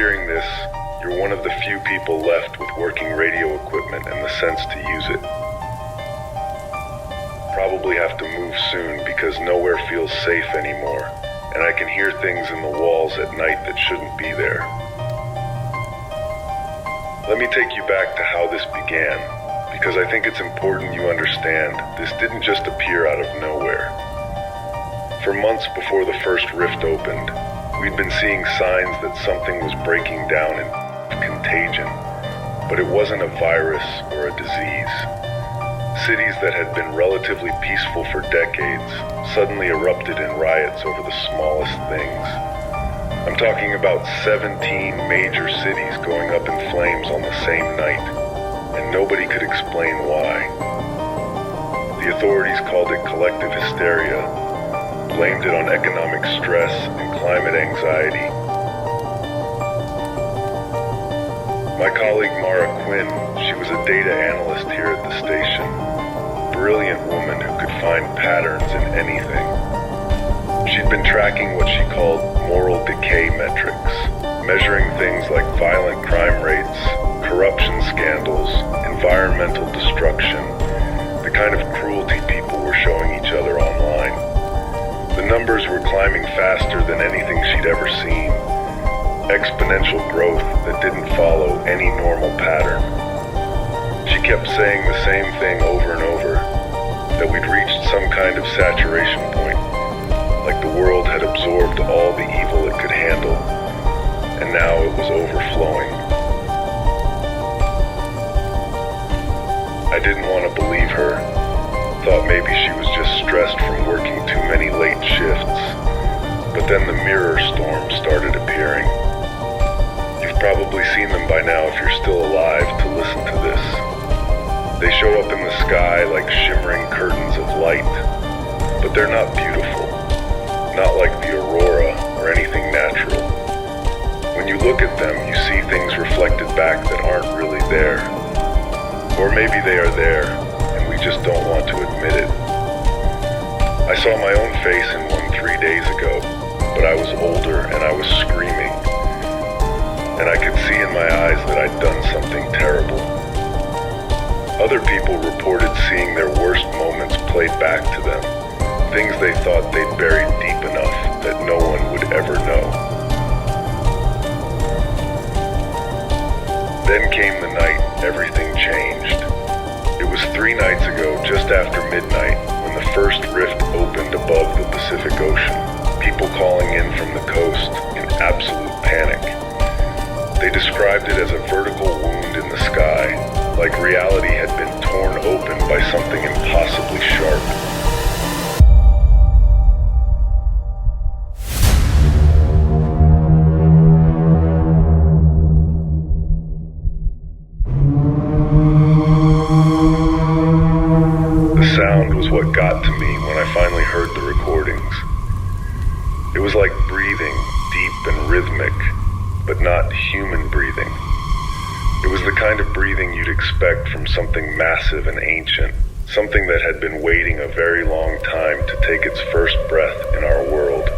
hearing this, you're one of the few people left with working radio equipment and the sense to use it. Probably have to move soon because nowhere feels safe anymore, and I can hear things in the walls at night that shouldn't be there. Let me take you back to how this began, because I think it's important you understand this didn't just appear out of nowhere. For months before the first rift opened, we'd been seeing signs that something was breaking down in contagion, but it wasn't a virus or a disease. Cities that had been relatively peaceful for decades suddenly erupted in riots over the smallest things. I'm talking about 17 major cities going up in flames on the same night, and nobody could explain why. The authorities called it collective hysteria, blamed it on economic stress and climate anxiety. My colleague Mara Quinn, she was a data analyst here at the station, brilliant woman who could find patterns in anything. She'd been tracking what she called moral decay metrics, measuring things like violent crime rates, corruption scandals, environmental destruction, the kind of cruelty people were showing each other online. The numbers were climbing faster than anything she'd ever seen. Exponential growth that didn't follow any normal pattern. She kept saying the same thing over and over, that we'd reached some kind of saturation point, like the world had absorbed all the evil it could handle, and now it was overflowing. I didn't want to believe her, thought maybe she was just stressed from working too many late shifts, but then the mirror storm started appearing. You've probably seen them by now if you're still alive to listen to this. They show up in the sky like shimmering curtains of light, but they're not beautiful, not like the aurora or anything natural. When you look at them, you see things reflected back that aren't really there. Or maybe they are there, and we just don't want to admit it. I saw my own face in one 3 days ago, but I was older and I was screaming. And I could see in my eyes that I'd done something terrible. Other people reported seeing their worst moments played back to them, things they thought they'd buried deep enough that no one would ever know. Then came the night everything changed. It was 3 nights ago, just after midnight, when the first rift opened above the Pacific Ocean, people calling in from the coast in absolute panic. They described it as a vertical wound in the sky, like reality had been torn open by something impossibly sharp. The sound was what got to me when I finally heard the recordings. It was like breathing, deep and rhythmic, but not human breathing. It was the kind of breathing you'd expect from something massive and ancient, something that had been waiting a very long time to take its first breath in our world.